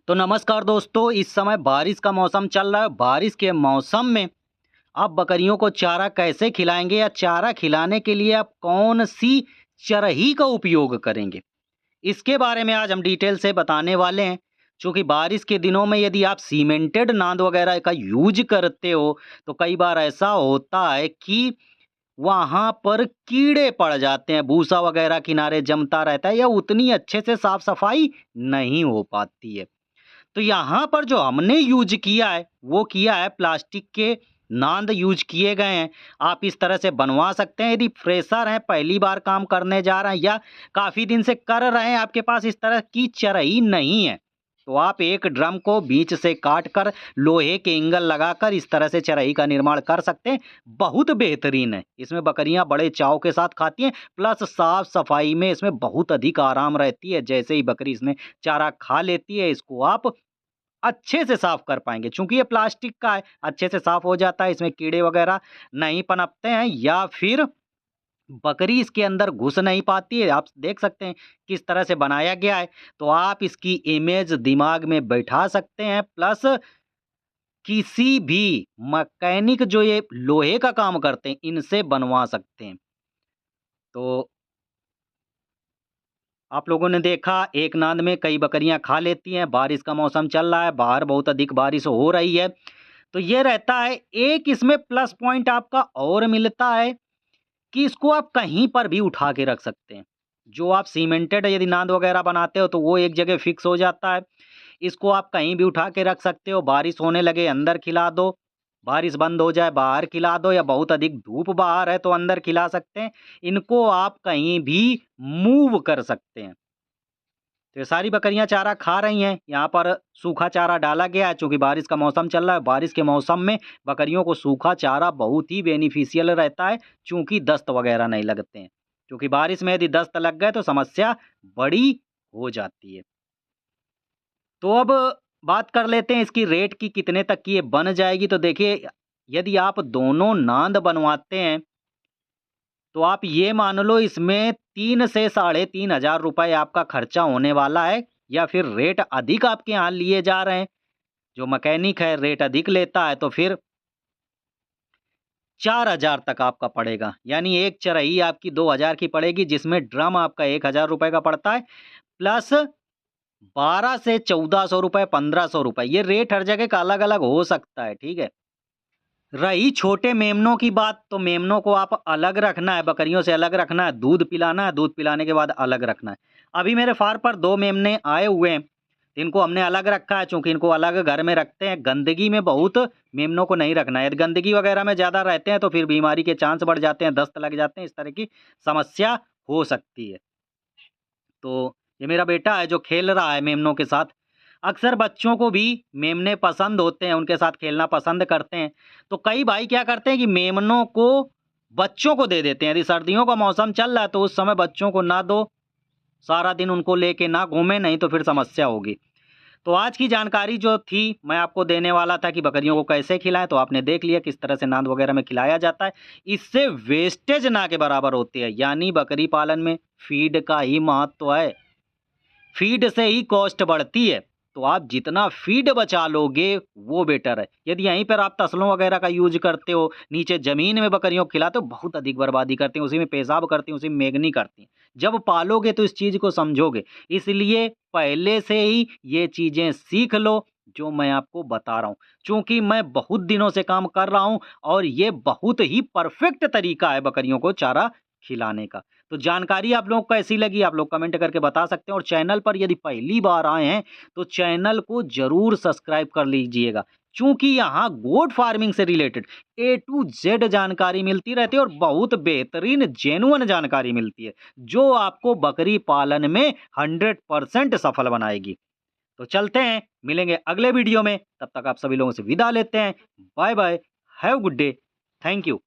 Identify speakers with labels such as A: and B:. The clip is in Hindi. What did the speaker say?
A: तो नमस्कार दोस्तों, इस समय बारिश का मौसम चल रहा है। बारिश के मौसम में आप बकरियों को चारा कैसे खिलाएंगे या चारा खिलाने के लिए आप कौन सी चरही का उपयोग करेंगे, इसके बारे में आज हम डिटेल से बताने वाले हैं। क्योंकि बारिश के दिनों में यदि आप सीमेंटेड नाद वगैरह का यूज करते हो तो कई बार ऐसा होता है कि वहां पर कीड़े पड़ जाते हैं, भूसा वगैरह किनारे जमता रहता है या उतनी अच्छे से साफ सफाई नहीं हो पाती है। तो यहाँ पर जो हमने यूज किया है वो किया है प्लास्टिक के नांद यूज किए गए हैं। आप इस तरह से बनवा सकते हैं यदि फ्रेशर हैं, पहली बार काम करने जा रहे हैं या काफ़ी दिन से कर रहे हैं, आपके पास इस तरह की चरही नहीं है, तो आप एक ड्रम को बीच से काट कर लोहे के एंगल लगाकर इस तरह से चरही का निर्माण कर सकते हैं। बहुत बेहतरीन है, इसमें बकरियां बड़े चाव के साथ खाती हैं, प्लस साफ सफाई में इसमें बहुत अधिक आराम रहती है। जैसे ही बकरी इसमें चारा खा लेती है, इसको आप अच्छे से साफ कर पाएँगे। चूँकि ये प्लास्टिक का है, अच्छे से साफ हो जाता है, इसमें कीड़े वगैरह नहीं पनपते हैं या फिर बकरी इसके अंदर घुस नहीं पाती है। आप देख सकते हैं किस तरह से बनाया गया है, तो आप इसकी इमेज दिमाग में बैठा सकते हैं। प्लस किसी भी मैकेनिक जो ये लोहे का काम करते हैं, इनसे बनवा सकते हैं। तो आप लोगों ने देखा एक नाद में कई बकरियां खा लेती हैं। बारिश का मौसम चल रहा है, बाहर बहुत अधिक बारिश हो रही है, तो ये रहता है एक इसमें प्लस पॉइंट आपका और मिलता है कि इसको आप कहीं पर भी उठा के रख सकते हैं। जो आप सीमेंटेड यदि नाद वगैरह बनाते हो तो वो एक जगह फिक्स हो जाता है। इसको आप कहीं भी उठा के रख सकते हो। बारिश होने लगे अंदर खिला दो, बारिश बंद हो जाए बाहर खिला दो, या बहुत अधिक धूप बाहर है तो अंदर खिला सकते हैं। इनको आप कहीं भी मूव कर सकते हैं। तो ये सारी बकरियां चारा खा रही हैं। यहाँ पर सूखा चारा डाला गया है, चूँकि बारिश का मौसम चल रहा है। बारिश के मौसम में बकरियों को सूखा चारा बहुत ही बेनिफिशियल रहता है, चूँकि दस्त वगैरह नहीं लगते हैं। क्योंकि बारिश में यदि दस्त लग गए तो समस्या बड़ी हो जाती है। तो अब बात कर लेते हैं इसकी रेट की, कितने तक की ये बन जाएगी। तो देखिए, यदि आप दोनों नांद बनवाते हैं तो आप ये मान लो इसमें 3 से साढ़े 3 हज़ार रुपए आपका खर्चा होने वाला है, या फिर रेट अधिक आपके यहाँ लिए जा रहे हैं, जो मैकेनिक है रेट अधिक लेता है, तो फिर 4,000 तक आपका पड़ेगा। यानी एक चरही आपकी 2,000 की पड़ेगी, जिसमें ड्रम आपका 1,000 रुपए का पड़ता है, प्लस 12 से 1,400 रुपए, 1,500 रुपए, ये रेट हर जगह का अलग-अलग हो सकता है, ठीक है? रही छोटे मेमनों की बात, तो मेमनों को आप अलग रखना है, बकरियों से अलग रखना है, दूध पिलाना है, दूध पिलाने के बाद अलग रखना है। अभी मेरे फार्म पर 2 मेमने आए हुए हैं, इनको हमने अलग रखा है, चूँकि इनको अलग घर में रखते हैं। गंदगी में बहुत मेमनों को नहीं रखना है, यदि गंदगी वगैरह में ज़्यादा रहते हैं तो फिर बीमारी के चांस बढ़ जाते हैं, दस्त लग जाते हैं, इस तरह की समस्या हो सकती है। तो ये मेरा बेटा है जो खेल रहा है मेमनों के साथ। अक्सर बच्चों को भी मेमने पसंद होते हैं, उनके साथ खेलना पसंद करते हैं। तो कई भाई क्या करते हैं कि मेमनों को बच्चों को दे देते हैं। यदि सर्दियों का मौसम चल रहा है तो उस समय बच्चों को ना दो, सारा दिन उनको लेके ना घूमें, नहीं तो फिर समस्या होगी। तो आज की जानकारी जो थी मैं आपको देने वाला था कि बकरियों को कैसे खिलाएँ, तो आपने देख लिया किस तरह से नाद वगैरह में खिलाया जाता है। इससे वेस्टेज ना के बराबर होती है, यानी बकरी पालन में फ़ीड का ही महत्व है। फ़ीड से ही कॉस्ट बढ़ती है, तो आप जितना फ़ीड बचा लोगे वो बेटर है। यदि यहीं पर आप तसलों वगैरह का यूज़ करते हो, नीचे ज़मीन में बकरियों को खिलाते हो, बहुत अधिक बर्बादी करती हैं, उसी में पेशाब करती हैं, उसी में मेगनी करती हैं। जब पालोगे तो इस चीज़ को समझोगे, इसलिए पहले से ही ये चीज़ें सीख लो जो मैं आपको बता रहा हूँ। चूँकि मैं बहुत दिनों से काम कर रहा हूँ और ये बहुत ही परफ़ेक्ट तरीका है बकरियों को चारा खिलाने का। तो जानकारी आप लोगों को कैसी लगी आप लोग कमेंट करके बता सकते हैं, और चैनल पर यदि पहली बार आए हैं तो चैनल को जरूर सब्सक्राइब कर लीजिएगा, क्योंकि यहाँ गोट फार्मिंग से रिलेटेड ए टू जेड जानकारी मिलती रहती है और बहुत बेहतरीन जेन्युइन जानकारी मिलती है जो आपको बकरी पालन में 100% सफल बनाएगी। तो चलते हैं, मिलेंगे अगले वीडियो में, तब तक आप सभी लोगों से विदा लेते हैं। Bye bye, have good day, thank you.